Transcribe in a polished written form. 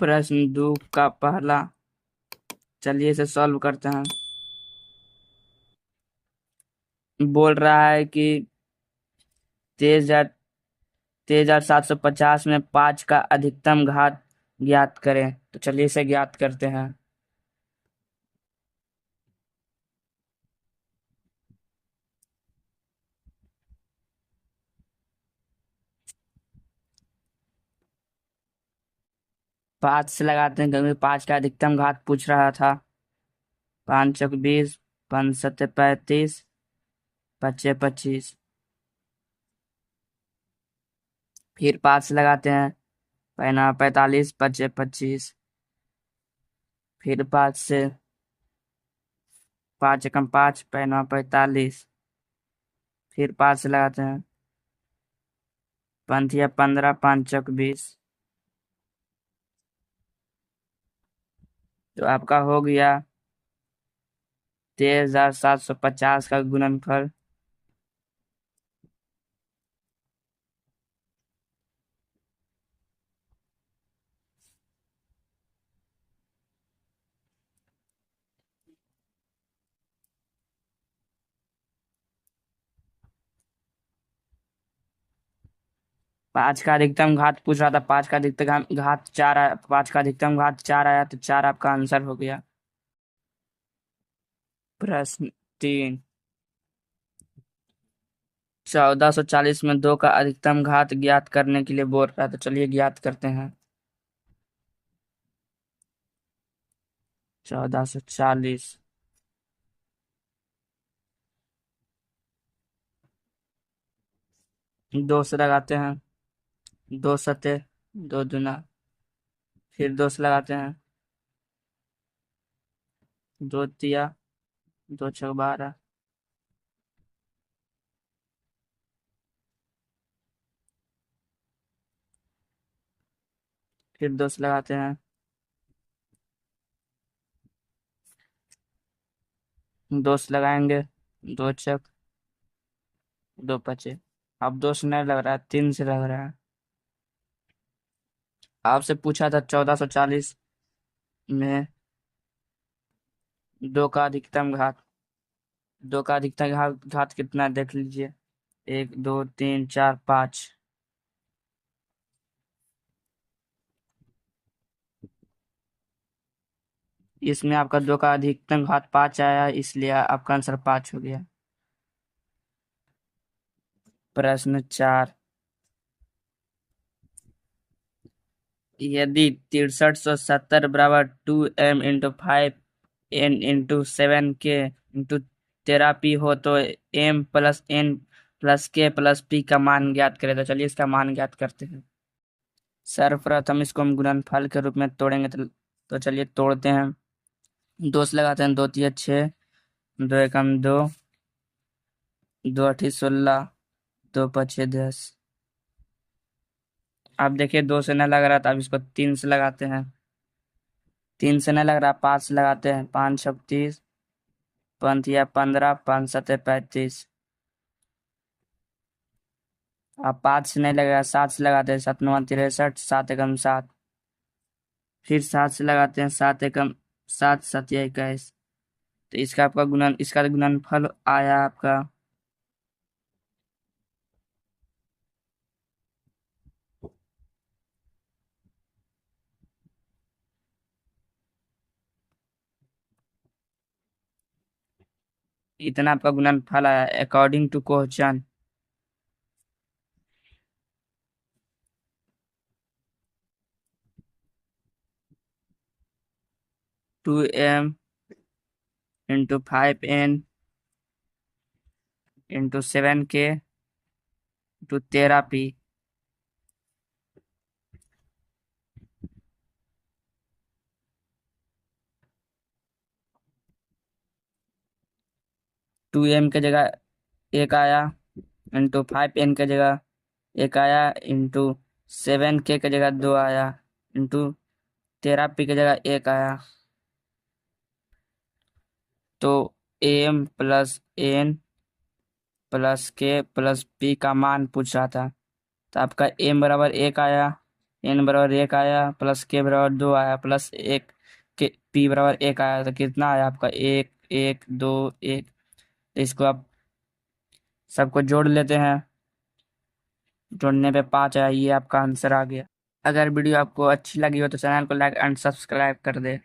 प्रश्न दो का पहला। चलिए इसे सॉल्व करते हैं। बोल रहा है कि 23,750 में 5 का अधिकतम घात ज्ञात करें। तो चलिए इसे ज्ञात करते हैं। 5 से लगाते हैं क्योंकि 5 का अधिकतम घात पूछ रहा था। 5 चौक 20, 5 सत्ते 35, पच्चे 25। फिर 5 से लगाते हैं, पैना 45, पच्चे 25। फिर 5 से, 5 एकम 5, पैना 45। फिर 5 से लगाते हैं, पंथिया 15, 5 चौक 20। तो आपका हो गया 23,750 का गुणनफल। पांच का अधिकतम घात पूछ रहा था। पांच का अधिकतम घात 4 आया। 5 का अधिकतम घात 4 आया, तो 4 आपका आंसर हो गया। प्रश्न 3। 1440 में 2 का अधिकतम घात ज्ञात करने के लिए बोल रहा है। तो चलिए ज्ञात करते हैं। 1440, 2 से लगाते हैं, 2 सते 2 दूना। फिर 2 से लगाते हैं, 2 तिया 2 छक 12। फिर 2 से लगाते हैं, 2 से लगाएंगे, 2 चक 2 पचे। अब 2 से नहीं लग रहा है, 3 से लग रहा है। आपसे पूछा था 1440 में 2 का अधिकतम घात। 2 का अधिकतम घात कितना है, देख लीजिए। 1 2 3 4 5। इसमें आपका 2 का अधिकतम घात 5 आया, इसलिए आपका आंसर 5 हो गया। प्रश्न 4। यदि 6370 बराबर 2m into 5n into 7k into 13p हो तो m+n+k+p का मान ज्ञात करें। तो चलिए इसका मान ज्ञात करते हैं। सर्वप्रथम इसको हम गुणनफल के रूप में तोड़ेंगे। तो चलिए तोड़ते हैं। 2 से लगाते हैं, 2 तिया 6, 2 एकम 2, 2 अठी 16, 2 पचे 10। अब देखिए 2 से नहीं लग रहा था, अब इसको 3 से लगाते हैं। 3 से नहीं लग रहा, 5 से लगाते हैं, 5 छक 30, पंथिया 15, 5 सते 35। अब 5 से नहीं लगेगा, 7 से लगाते हैं, 7 9 63, 7 एकम 7। फिर 7 से लगाते हैं, 7 एकम 7, 7 21। तो इसका गुणनफल आया आपका, इतना आपका गुणनफल आया according to question. 2m into 5n into 7k into 13p। 2m के जगह 1 आया, इंटू 5n के जगह 1 आया, इंटू 7k के जगह 2 आया, इंटू 13p की जगह 1 आया। तो m+n+k+p का मान पूछ रहा था। तो आपका m बराबर 1 आया, एन बराबर 1 आया, प्लस के बराबर 2 आया, प्लस एक के पी बराबर 1 आया, तो कितना आया आपका 1 1 2 1। इसको आप सबको जोड़ लेते हैं, जोड़ने पे 5 आया, ये आपका आंसर आ गया। अगर वीडियो आपको अच्छी लगी हो तो चैनल को लाइक एंड सब्सक्राइब कर दे।